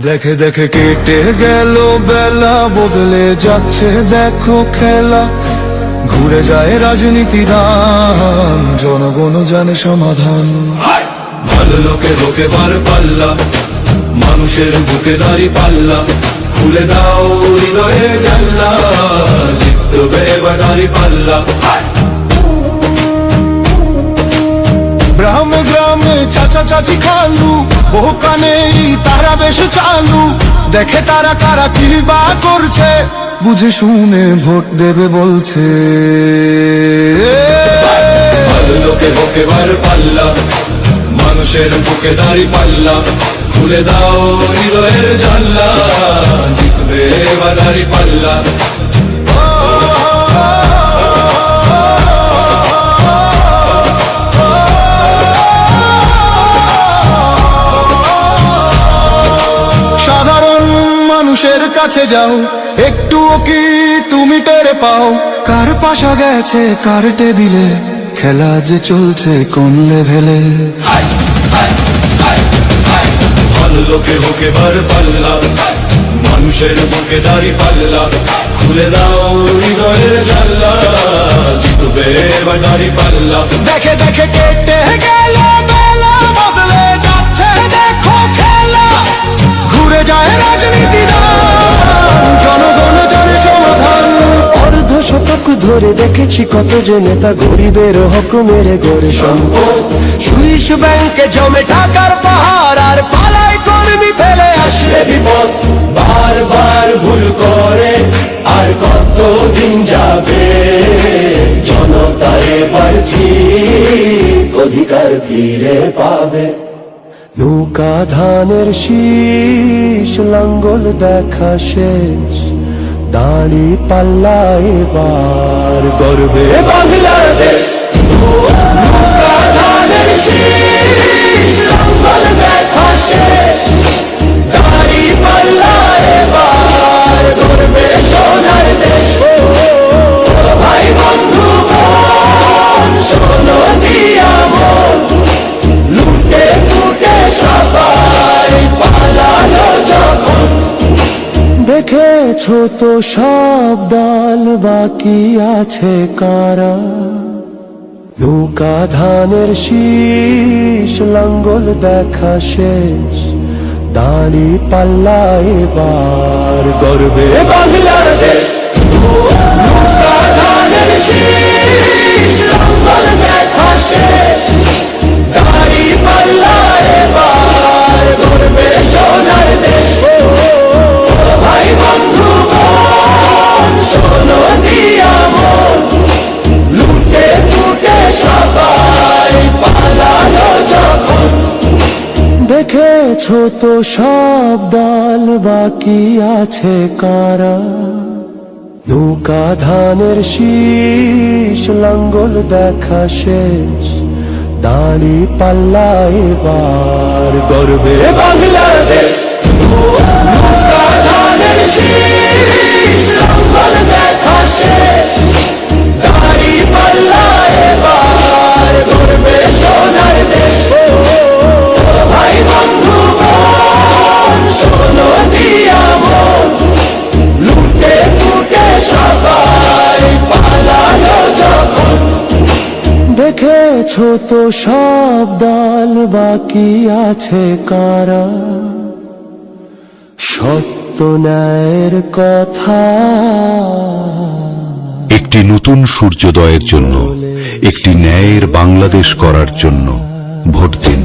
দেখে দেখে কেটে গেল বেলা, বদলে যাচ্ছে দেখো খেলা। ঘুরে যায় রাজনীতি দান, জনগণ জানে সমাধান। ভালো লোকে হোকে বার পাল্লা, মানুষের বুকে দাঁড়ি পাল্লা। খুলে দাও হৃদয়ে জানলা, জিতবে এবার দাঁড়ি পাল্লা। গ্রামে গ্রামে চাচা চাচি খালু, বহু কানে তারা বেশ চালু। দেখে তারা কারা কি বা করছে, বুঝে শুনে ভোট দেবে বলছে। ভালো লোকে হোকে বার পাল্লা, মানুষের বুকে দাঁড়ি পাল্লা। খুলে দাও হৃদয়ের জানলা, জিতবে এবার দাঁড়ি পাল্লা। সাধারণ মানুষের কাছে যাও, একটুও কি তুমি টের পাও? কার পাশা গেছে কার টেবিলে, খেলা যে চলছে কোন লেভেলে। ভালো লোকে হোকে বার পাল্লা, মানুষের বুকে দাঁড়ি পাল্লা। খুলে দাও হৃদয়ের জানলা, জিতবে এবার দাঁড়ি পাল্লা। দেখে দেখে কেটে গেল বেলা, বদলে যাচ্ছে দেখো খেলা। ঘুরে যায় রাজনীতি দান, জনগণ জানে সমাধান। অর্ধ শতক ধরে দেখেছি কত যে নেতা গরিবের হক মেরে গড়ে সম্পদ। সুইস ব্যাংকে জমে টাকার পাহাড়, আর পালায় কর্মী ফেলে আসলে বিপদ। বারবার ভুল করে আর কতদিন যাবে, জনতা এবার ঠিক অধিকার ফিরে পাবে। নৌকা ধানের শীষ, লাঙ্গল দেখা শেষ, দাঁড়ি পাল্লা এবার গর্বে বাংলাদেশ। নৌকা ধানের শীষ, লাঙ্গল দেখা শেষ, দাঁড়ি পাল্লা এবার গর্বে সোনার দেশ। ভাই বন্ধু বোন শোনো দিয়া মন, লুটে লুটে সবাই পালালো যখন। দেখেছো তো সব দল, বাকি আছে কারা? নৌকা ধানের শীষ, লাঙ্গল দেখা শেষ, দাঁড়ি পাল্লা এবার গর্বে বাংলাদেশ। নৌকা ধানের শীষ, লাঙ্গল দেখা শেষ, দাঁড়ি পাল্লা এবার গর্বে সোনার দেশ। ভাই বন্ধু বোন শোনো দিয়া মন, লুটে লুটে সবাই পালালো যখন। দেখেছো তো সব দল, বাকি আছে কারা? নৌকা ধানের শীষ, লাঙ্গল দেখা শেষ, দাঁড়ি পাল্লা এবার গর্বে বাংলাদেশ। নৌকা ধানের শীষ, লাঙ্গল দেখা শেষ, দাঁড়ি পাল্লা এবার গর্বে সোনার দেশ। ভাই বন্ধু বোন শোনো দিয়া মন, লুটে লুটে সবাই পালালো যখন। দেখেছো তো সব দল, বাকি আছে কারা? সত্য ন্যায়ের কথা। একটি নতুন সূর্যোদয়ের জন্য, একটি ন্যায়ের বাংলাদেশ করার জন্য ভোট দিন।